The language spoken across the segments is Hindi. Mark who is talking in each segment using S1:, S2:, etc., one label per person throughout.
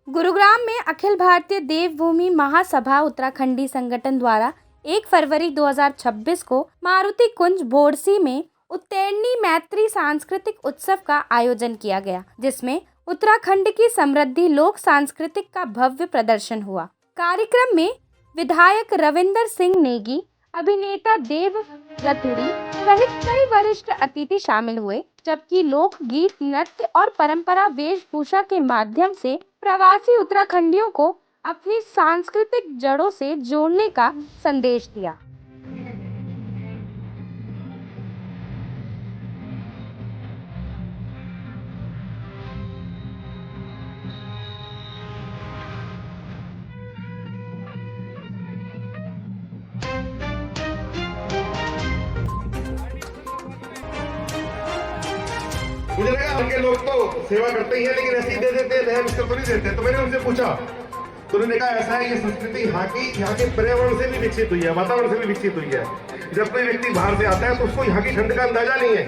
S1: गुरुग्राम में अखिल भारतीय देवभूमि महासभा उत्तराखंडी संगठन द्वारा 1 फरवरी 2026 को मारुति कुंज बोरसी में उत्तरणी मैत्री सांस्कृतिक उत्सव का आयोजन किया गया, जिसमें उत्तराखंड की समृद्धि लोक सांस्कृतिक का भव्य प्रदर्शन हुआ। कार्यक्रम में विधायक रविंदर सिंह नेगी, अभिनेता देव रतुड़ी सहित कई वरिष्ठ अतिथि शामिल हुए, जबकि लोक गीत, नृत्य और परंपरा वेशभूषा के माध्यम से प्रवासी उत्तराखंडियों को अपनी सांस्कृतिक जड़ों से जोड़ने का संदेश दिया।
S2: मुझे लगा उनके लोग तो सेवा करते ही हैं, लेकिन ऐसे ही दे देते हैं, नया बिस्तर तो नहीं देते। तो मैंने उनसे पूछा, तो उन्होंने कहा ऐसा है, ये संस्कृति यहाँ के पर्यावरण से भी विकसित हुई है, वातावरण से भी विकसित हुई है। जब कोई व्यक्ति बाहर से आता है तो उसको यहाँ की ठंड का अंदाजा नहीं है,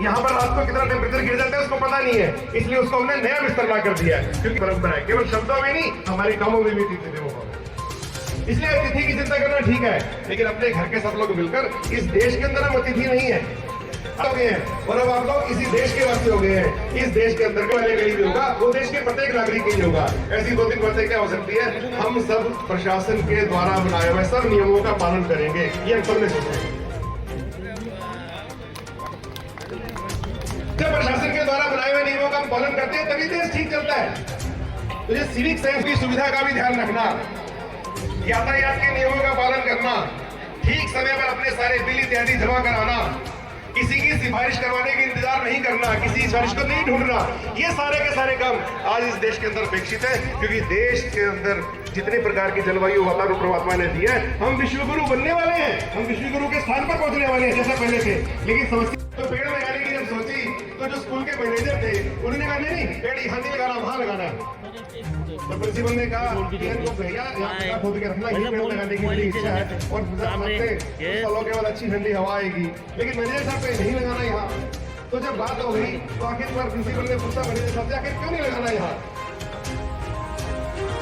S2: यहाँ पर रात को कितना टेम्परेचर गिर जाता है उसको पता नहीं है, इसलिए उसको हमने नया बिस्तर ला कर दिया है। क्योंकि परंपरा है, केवल शब्दों में नहीं, हमारे कामों में भी अतिथि देवो भव। इसलिए अतिथि की चिंता करना ठीक है, लेकिन अपने घर के सब लोग मिलकर, इस देश के अंदर हम अतिथि नहीं है हो गए हैं, और अब आप लोग इसी देश के वासी हो गए हैं। इस देश के अंदर वाले कहीं भी होगा, वो देश के प्रत्येक नागरिक के लिए होगा। ऐसी 2-3 बातें क्या हो सकती है, हम सब प्रशासन के द्वारा बनाए हुए सब नियमों का पालन करेंगे, ये हम सबने सोचा है। जब प्रशासन के द्वारा बनाए हुए नियमों का हम पालन करते हैं तभी देश ठीक चलता है। तो ये सिविक सेंस की सुविधा का भी ध्यान रखना, यातायात के नियमों का पालन करना, ठीक समय पर अपने सारे बिल इत्यादि जमा कराना, किसी की सिफारिश करवाने के इंतजार नहीं करना, किसी सिफारिश को नहीं ढूंढना, ये सारे के सारे काम आज इस देश के अंदर अपेक्षित है। क्योंकि देश के अंदर जितने प्रकार की जलवायु वातावरण परमात्मा ने दी है, हम विश्व गुरु बनने वाले हैं, हम विश्व गुरु के स्थान पर पहुंचने वाले हैं जैसा पहले थे। लेकिन समस्या तो पेड़ लगाने की जब सोची तो जो स्कूल के मैनेजर थे उन्होंने कहा नहीं पेड़ यहाँ नहीं लगाना, वहां लगाना है। तो प्रिंसिपल ने कहा इनको भैया खोद के रखना, ये पेड़ लगाने की मेरी इच्छा है और सालों के बाद अच्छी ठंडी हवा आएगी, लेकिन मैनेजर साहब पे नहीं लगाना यहाँ। तो जब बात हो गई तो आखिरकार प्रिंसिपल ने पूछा मैनेजर साहब से, आखिर क्यों नहीं लगाना यहाँ?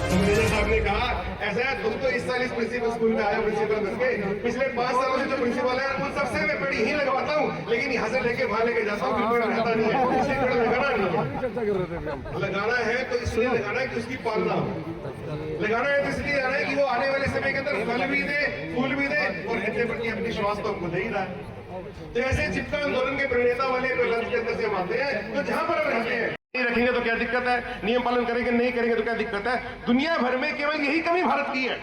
S2: तो मैनेजर साहब ने कहा ऐसा है, तुम तो इस साल इस प्रिंसिपल स्कूल में आए प्रिंसिपल बन के, पिछले 5 सालों से जो प्रिंसिपल है उन सबसे मैं पेड़ ही लगवाता हूँ, लेकिन यहाँ से लेके वहां लेके जाता हूँ, पेड़ रहता नहीं है, इसलिए पेड़ लगाना नहीं है। लगाना है तो इसलिए लगाना है कि उसकी पालना हो, लगाना है तो इसलिए लगाना है कि वो आने वाले समय के अंदर फल भी दे, फूल भी दे, और इतने प्रति अपनी श्वास तो हमको दे ही रहा है। तो ऐसे चिपका आंदोलन के प्रणेता वाले लक्ष्य के अंदर से हम आते हैं, तो जहां पर हम रहते हैं नहीं रखेंगे तो क्या दिक्कत है, नियम पालन करेंगे नहीं करेंगे तो क्या दिक्कत है। दुनिया भर में केवल यही कमी भारत की है।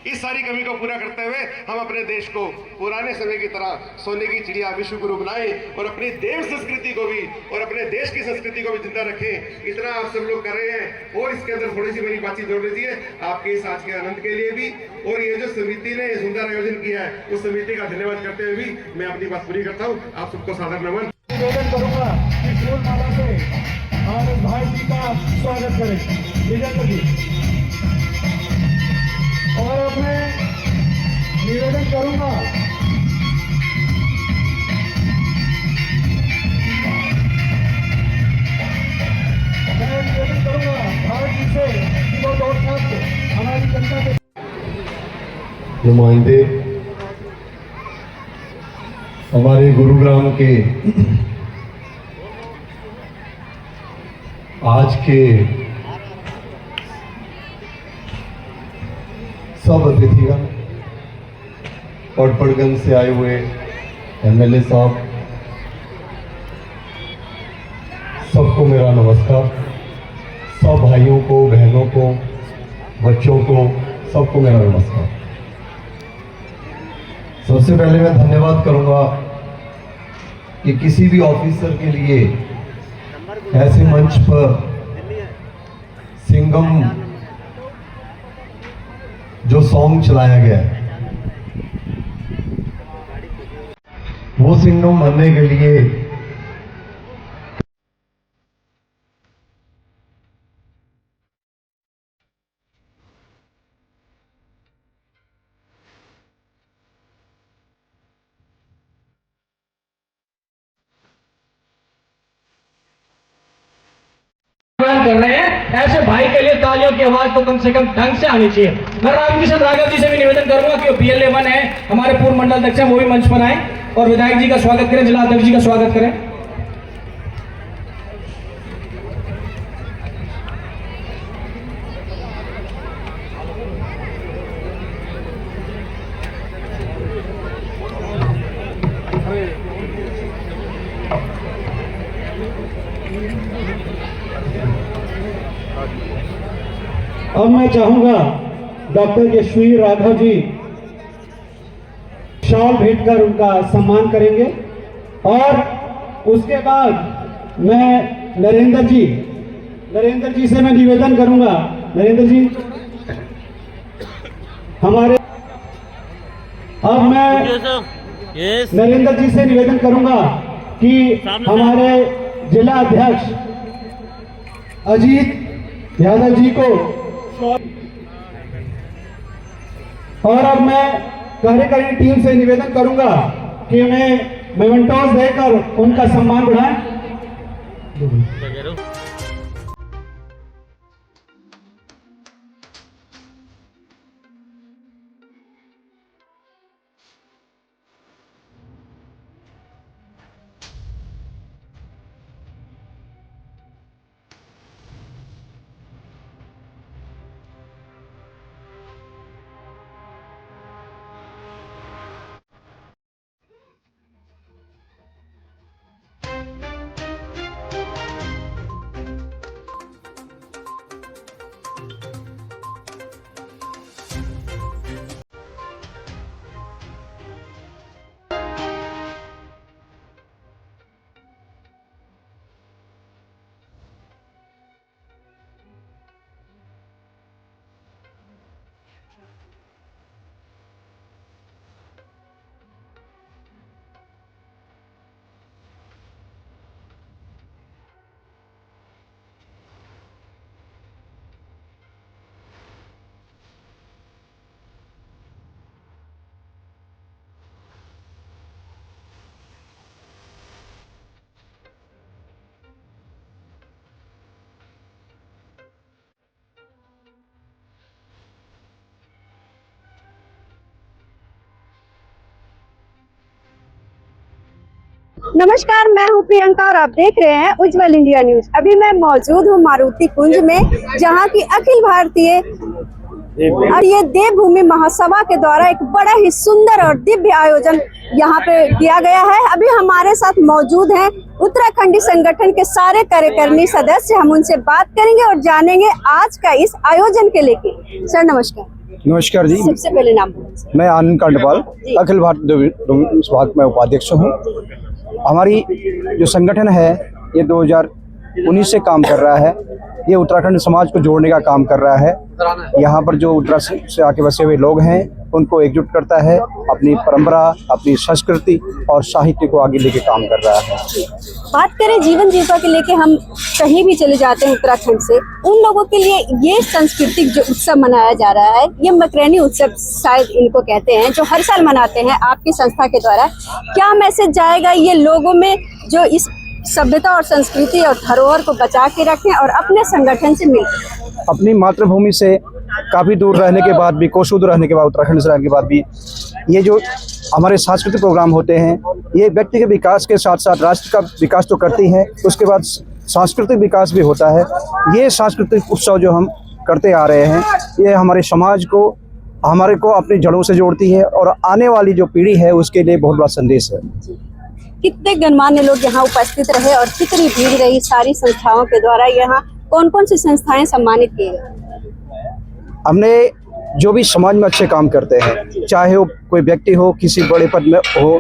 S2: इस सारी कमी को पूरा करते हुए हम अपने देश को पुराने समय की तरह सोने की चिड़िया विश्व गुरु बनाएं और अपनी देव संस्कृति को भी और अपने देश की संस्कृति को भी जिंदा रखें। इतना आप सब लोग कर रहे हैं, और इसके अंदर थोड़ी सी मेरी बातचीत जोड़ लीजिए आपके इस आज के आनंद के लिए भी, और ये जो समिति ने सुंदर आयोजन किया है उस समिति का धन्यवाद करते हुए भी मैं अपनी बात पूरी करता हूँ। आप सबको सादर नमन।
S3: निवेदन करूंगा कि फूल माला से हमारे भाई जी का स्वागत करें, विजेंद्र जी। और अब मैं निवेदन करूंगा भारत जी से कि वो 2 शब्द हमारी जनता के
S4: नुमाइंदे, हमारे गुरुग्राम के आज के सब अतिथिगण, पड़पड़गंज से आए हुए एमएलए साहब, सबको मेरा नमस्कार। सब भाइयों को, बहनों को, बच्चों को, सबको मेरा नमस्कार। सबसे पहले मैं धन्यवाद करूंगा कि किसी भी ऑफिसर के लिए ऐसे मंच पर सिंघम जो सॉन्ग चलाया गया है, वो सिंघम बनने के लिए
S5: कर रहे हैं, ऐसे भाई के लिए तालियों की आवाज तो कम से कम ढंग से आनी चाहिए। मैं रामकिशन राघव जी से भी निवेदन करूंगा कि वो PLA1 है, हमारे पूर्व मंडल अध्यक्ष हैं, वो भी मंच पर आए और विधायक जी का स्वागत करें, जिला अध्यक्ष जी का स्वागत करें।
S3: अब मैं चाहूंगा डॉक्टर यशवीर राघव जी शॉल भेंट कर उनका सम्मान करेंगे और उसके बाद मैं नरेंद्र जी से मैं निवेदन करूंगा, नरेंद्र जी हमारे, अब मैं नरेंद्र जी से निवेदन करूंगा कि हमारे जिला अध्यक्ष अजीत यादव जी को, और अब मैं कार्यकारिणी टीम से निवेदन करूंगा कि उन्हें मेमेंटोस देकर उनका सम्मान बढ़ाएं।
S6: नमस्कार, मैं हूं प्रियंका और आप देख रहे हैं उज्जवल इंडिया न्यूज। अभी मैं मौजूद हूं मारुति कुंज में, जहां की अखिल भारतीय और ये देवभूमि महासभा के द्वारा एक बड़ा ही सुंदर और दिव्य आयोजन यहाँ पे किया गया है। अभी हमारे साथ मौजूद हैं उत्तराखंडी संगठन के सारे कार्यकारिणी सदस्य। हम उनसे बात करेंगे और जानेंगे आज का इस आयोजन के लेके। सर नमस्कार।
S7: नमस्कार जी।
S6: सबसे पहले नाम,
S7: मैं आनंद कांडपाल, अखिल भारतीय विभाग में उपाध्यक्ष हूँ। हमारी जो संगठन है ये 2019 से काम कर रहा है। ये उत्तराखंड समाज को जोड़ने का काम कर रहा है। यहाँ पर जो उत्तराखंड से आके बसे हुए लोग हैं उनको एकजुट करता है, अपनी परंपरा, अपनी संस्कृति और साहित्य को आगे लेके काम कर रहा है।
S6: बात करें जीवन जीविका के लेके, हम कहीं भी चले जाते हैं उत्तराखंड से, उन लोगों के लिए ये सांस्कृतिक जो उत्सव मनाया जा रहा है, ये मकरैनी उत्सव शायद इनको कहते हैं, जो हर साल मनाते हैं आपकी संस्था के द्वारा, क्या मैसेज जाएगा ये लोगों में जो इस सभ्यता और संस्कृति और धरोहर को बचा के रखें और अपने संगठन से मिलकर
S7: अपनी मातृभूमि से काफ़ी दूर रहने के बाद भी, कोसों दूर रहने के बाद, उत्तराखंड से रहने के बाद भी ये जो हमारे सांस्कृतिक प्रोग्राम होते हैं ये व्यक्ति के विकास के साथ साथ राष्ट्र का विकास तो करती हैं, उसके बाद सांस्कृतिक विकास भी होता है। ये सांस्कृतिक उत्सव जो हम करते आ रहे हैं ये हमारे समाज को, हमारे को अपनी जड़ों से जोड़ती है और आने वाली जो पीढ़ी है उसके लिए बहुत बड़ा संदेश है।
S6: कितने गणमान्य लोग यहाँ उपस्थित रहे और कितनी भीड़ रही सारी संस्थाओं के द्वारा? यहाँ कौन कौन सी संस्थाएं सम्मानित की गई?
S7: हमने जो भी समाज में अच्छे काम करते हैं, चाहे वो कोई व्यक्ति हो, किसी बड़े पद में हो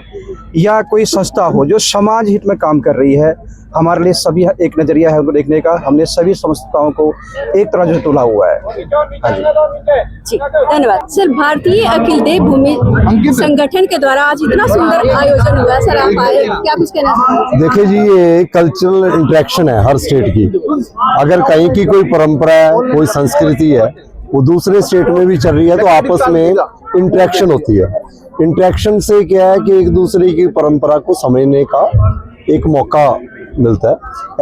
S7: या कोई संस्था हो जो समाज हित में काम कर रही है, हमारे लिए सभी एक नजरिया है उनको देखने का। हमने सभी संस्थाओं को एक तरह से तोला हुआ है। हाँ
S6: जी, धन्यवाद सर। भारतीय अखिल देवभूमि संगठन के द्वारा आज इतना सुंदर आयोजन हुआ, सर आप आए, क्या कुछ कहना चाहेंगे?
S8: देखिए जी, ये कल्चरल इंटरेक्शन है हर स्टेट की। अगर कहीं की कोई परंपरा है, कोई संस्कृति है, वो दूसरे स्टेट में भी चल रही है तो आपस में इंटरेक्शन होती है। इंटरेक्शन से क्या है कि एक दूसरे की परंपरा को समझने का एक मौका मिलता है।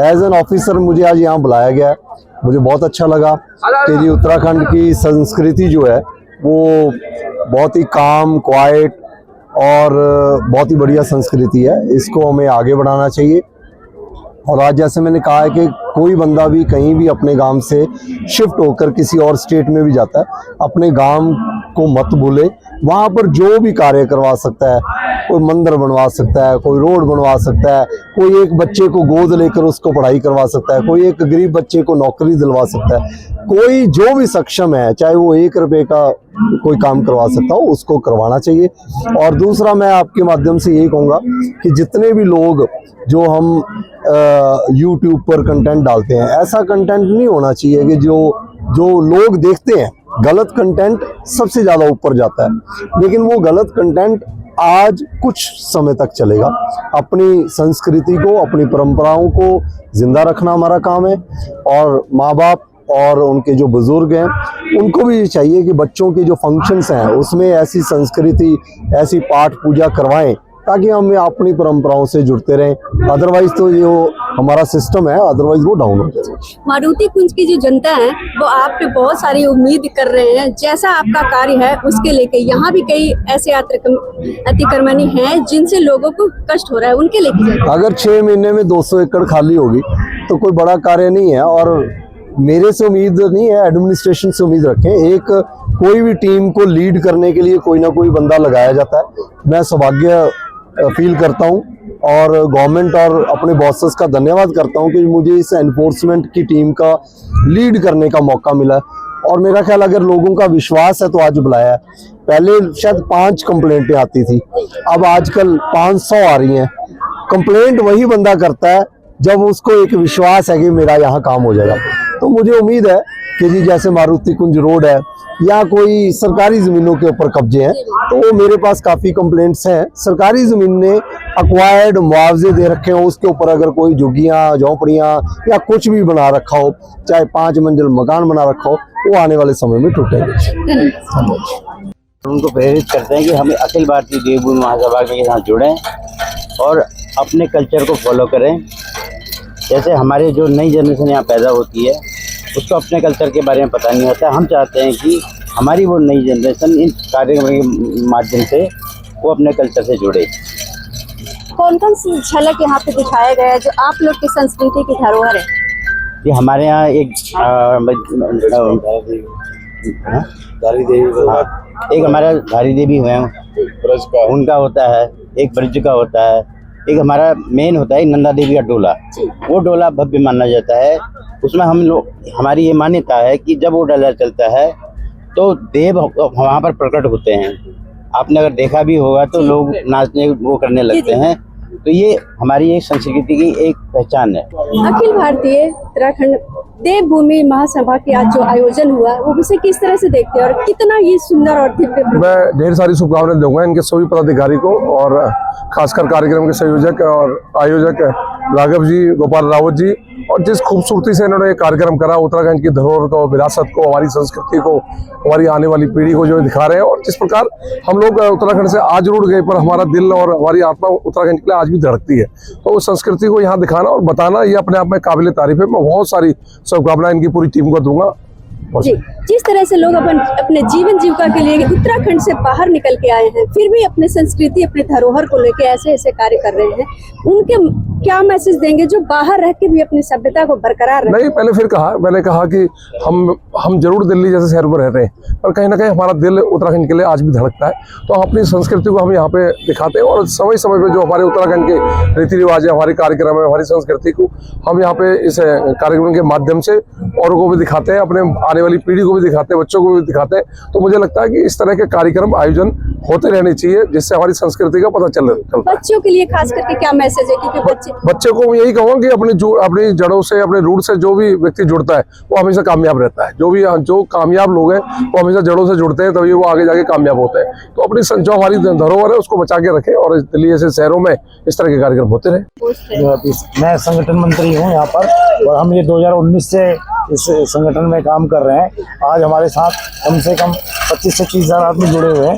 S8: एज एन ऑफिसर मुझे आज यहाँ बुलाया गया मुझे बहुत अच्छा लगा कि जी उत्तराखंड की संस्कृति जो है वो बहुत ही काम, क्वाइट और बहुत ही बढ़िया संस्कृति है। इसको हमें आगे बढ़ाना चाहिए। और आज जैसे मैंने कहा है कि कोई बंदा भी कहीं भी अपने गांव से शिफ्ट होकर किसी और स्टेट में भी जाता है, अपने गांव को मत भूले। वहाँ पर जो भी कार्य करवा सकता है, कोई मंदिर बनवा सकता है, कोई रोड बनवा सकता है, कोई एक बच्चे को गोद लेकर उसको पढ़ाई करवा सकता है, कोई एक गरीब बच्चे को नौकरी दिलवा सकता है, कोई जो भी सक्षम है, चाहे वो 1 रुपए का कोई काम करवा सकता हो, उसको करवाना चाहिए। और दूसरा मैं आपके माध्यम से यही कहूँगा कि जितने भी लोग जो हम YouTube पर कंटेंट डालते हैं, ऐसा कंटेंट नहीं होना चाहिए कि जो लोग देखते हैं। गलत कंटेंट सबसे ज़्यादा ऊपर जाता है, लेकिन वो गलत कंटेंट आज कुछ समय तक चलेगा। अपनी संस्कृति को, अपनी परंपराओं को जिंदा रखना हमारा काम है। और माँ बाप और उनके जो बुजुर्ग हैं, उनको भी चाहिए कि बच्चों के जो फंक्शंस हैं उसमें ऐसी संस्कृति, ऐसी पाठ पूजा करवाएं ताकि हम अपनी परंपराओं से जुड़ते रहें। अदरवाइज तो जो हमारा सिस्टम है, अदरवाइज वो डाउन हो जाएगा।
S6: मारुति कुंज की जो जनता है वो आप पे बहुत सारी उम्मीद कर रहे हैं। जैसा आपका कार्य है उसके लेके यहाँ भी कई ऐसे अतिक्रमणी हैं जिनसे लोगों को कष्ट हो रहा है, उनके लेके
S8: अगर 6 महीने में 200 एकड़ खाली होगी तो कोई बड़ा कार्य नहीं है। और मेरे से उम्मीद नहीं है, एडमिनिस्ट्रेशन से उम्मीद रखें। एक कोई भी टीम को लीड करने के लिए कोई ना कोई बंदा लगाया जाता है। मैं सौभाग्य फील करता हूं और गवर्नमेंट और अपने बॉसेस का धन्यवाद करता हूं कि मुझे इस एनफोर्समेंट की टीम का लीड करने का मौका मिला। और मेरा ख्याल अगर लोगों का विश्वास है तो आज बुलाया है। पहले शायद 5 कंप्लेंटें आती थी, अब आजकल 500 आ रही हैं। कंप्लेंट वही बंदा करता है जब उसको एक विश्वास है कि मेरा यहाँ काम हो जाएगा। तो मुझे उम्मीद है कि जी जैसे मारुति कुंज रोड है या कोई सरकारी ज़मीनों के ऊपर कब्जे हैं, तो मेरे पास काफ़ी कंप्लेंट्स हैं। सरकारी ज़मीन ने अक्वायर्ड मुआवजे दे रखे हो, उसके ऊपर अगर कोई झुग्गियाँ, झोंपड़ियाँ या कुछ भी बना रखा हो, चाहे 5 मंजिल मकान बना रखा हो, वो आने वाले समय में टूटेंगे।
S9: उनको प्रेरित करते हैं कि हमें अखिल भारतीय देवभूमि महासभा के साथ जुड़ें और अपने कल्चर को फॉलो करें। जैसे हमारे जो नई जनरेशन यहाँ पैदा होती है उसको अपने कल्चर के बारे में पता नहीं होता। हम चाहते हैं कि हमारी वो नई जनरेशन इन कार्यक्रमों के माध्यम से वो अपने कल्चर से जुड़े।
S6: कौन कौन सी झलक यहाँ पे दिखाया गया है जो आप लोग की संस्कृति की धरोहर है?
S9: ये हमारे यहाँ एक हमारा धारी देवी है, उनका होता है, एक ब्रज का होता है, एक हमारा मेन होता है नंदा देवी का डोला। वो डोला भव्य माना जाता है। उसमें हम लोग, हमारी ये मान्यता है कि जब वो डोला चलता है तो देव वहाँ पर प्रकट होते हैं। आपने अगर देखा भी होगा तो लोग नाचने वो करने लगते हैं। तो ये हमारी एक संस्कृति की एक पहचान है।
S6: अखिल भारतीय उत्तराखंड देवभूमि महासभा के आज जो आयोजन हुआ वो उसे किस तरह से देखते हैं और कितना ये सुंदर और दिव्य?
S10: मैं ढेर सारी शुभकामनाएं दूंगा इनके सभी पदाधिकारी को और खासकर कार्यक्रम के संयोजक और आयोजक राघव जी, गोपाल रावत जी, और जिस खूबसूरती से इन्होंने कार्यक्रम करा, उत्तराखंड की धरोहर को, विरासत को, हमारी संस्कृति को, हमारी आने वाली पीढ़ी को जो दिखा रहे हैं। और जिस प्रकार हम लोग उत्तराखंड से आज जुड़ गए पर हमारा दिल और हमारी आत्मा उत्तराखंड के लिए आज भी धड़कती है, तो उस संस्कृति को यहाँ दिखाना और बताना ये अपने आप में काबिल तारीफ है। मैं बहुत सारी शुभकामनाएं इनकी पूरी टीम को दूंगा।
S6: जी, जिस तरह से लोग अपने जीवन जीविका के लिए उत्तराखंड से बाहर निकल के आए हैं, फिर भी अपने संस्कृति, अपने धरोहर को लेके ऐसे ऐसे कार्य कर रहे हैं, उनके क्या मैसेज देंगे जो बाहर रह के भी अपनी सभ्यता को बरकरार रखें?
S10: नहीं, पहले फिर मैंने कहा कि हम जरूर दिल्ली जैसे शहर में रहते हैं पर कहीं ना कहीं हमारा दिल उत्तराखंड के लिए आज भी धड़कता है। तो हम अपनी संस्कृति को हम यहाँ पे दिखाते हैं और समय समय पे जो हमारे उत्तराखंड के रीति रिवाज है, हमारे कार्यक्रम है, हमारी संस्कृति को हम यहाँ पे इस कार्यक्रम के माध्यम से औरों को भी दिखाते हैं, अपने आने वाली पीढ़ी को भी दिखाते हैं, बच्चों को भी दिखाते हैं। तो मुझे लगता है कि इस तरह के कार्यक्रम आयोजन होते रहने चाहिए जिससे हमारी संस्कृति का पता चलता है।
S6: बच्चों के लिए खास करके क्या मैसेज है? क्योंकि
S10: बच्चे को मैं यही कहूँगा कि अपनी जड़ों से, अपने रूट से जो भी व्यक्ति जुड़ता है वो हमेशा कामयाब रहता है। जो कामयाब लोग हैं वो हमेशा जड़ों से जुड़ते हैं, तभी वो आगे जाके कामयाब होते हैं। तो अपनी जो हमारी धरोहर है उसको बचा के रखें और दिल्ली जैसे शहरों में इस तरह के कार्यक्रम होते रहे।
S11: मैं संगठन मंत्री हूँ यहाँ पर और हम ये 2019 से इस संगठन में काम कर रहे हैं। आज हमारे साथ कम से कम 25 से 30 हज़ार आदमी जुड़े हुए हैं।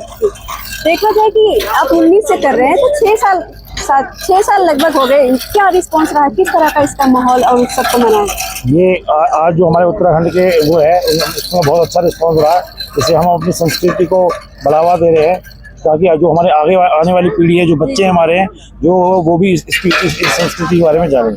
S6: देखा जाए कि आप 19 से कर रहे हैं तो 6 साल 6 साल लगभग हो गए, क्या रिस्पॉन्स रहा, किस तरह का इसका माहौल और उत्सव को मनाएं?
S11: ये आज जो हमारे उत्तराखंड के वो है उसमें बहुत अच्छा रिस्पॉन्स रहा है। इससे हम अपनी संस्कृति को बढ़ावा दे रहे हैं ताकि जो हमारे आगे आने वाली पीढ़ी है, जो बच्चे हमारे हैं, जो वो भी इस संस्कृति के बारे में जानें।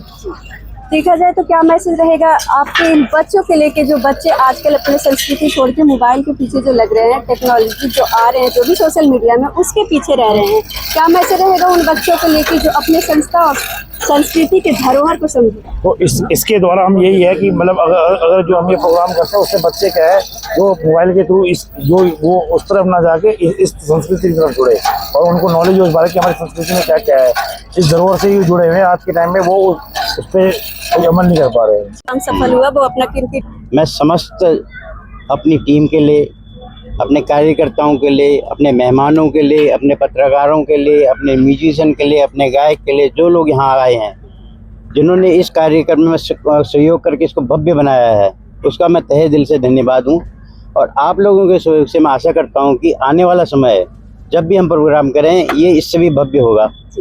S6: देखा जाए तो क्या मैसेज रहेगा आपके इन बच्चों के लेके, जो बच्चे आजकल अपनी संस्कृति छोड़ के मोबाइल के पीछे जो लग रहे हैं, टेक्नोलॉजी जो आ रहे हैं, जो भी सोशल मीडिया में उसके पीछे रह रहे हैं, क्या मैसेज रहेगा उन बच्चों को लेके जो अपने संस्था और संस्कृति के धरोहर को समझे?
S11: तो इसके द्वारा हम यही है कि मतलब अगर जो हम ये प्रोग्राम करते हैं उससे बच्चे क्या है जो मोबाइल के थ्रू वो उस तरफ ना जाके इस संस्कृति की तरफ जुड़े और उनको नॉलेज हो इस बारे की हमारी संस्कृति में क्या क्या है, इस धरोहर से ही जुड़े हुए हैं। आज के टाइम में वो उस पर कोई अमल नहीं कर पा रहे हैं।
S6: हम सफल हुआ वो अपना कीमती।
S9: मैं समस्त अपनी टीम के लिए, अपने कार्यकर्ताओं के लिए, अपने मेहमानों के लिए, अपने पत्रकारों के लिए, अपने म्यूजिशियन के लिए, अपने गायक के लिए, जो लोग यहाँ आए हैं, जिन्होंने इस कार्यक्रम में सहयोग करके इसको भव्य बनाया है, उसका मैं तहे दिल से धन्यवाद हूँ। और आप लोगों के सहयोग से मैं आशा करता हूँ कि आने वाला समय जब भी हम प्रोग्राम करें ये इससे भी भव्य होगा।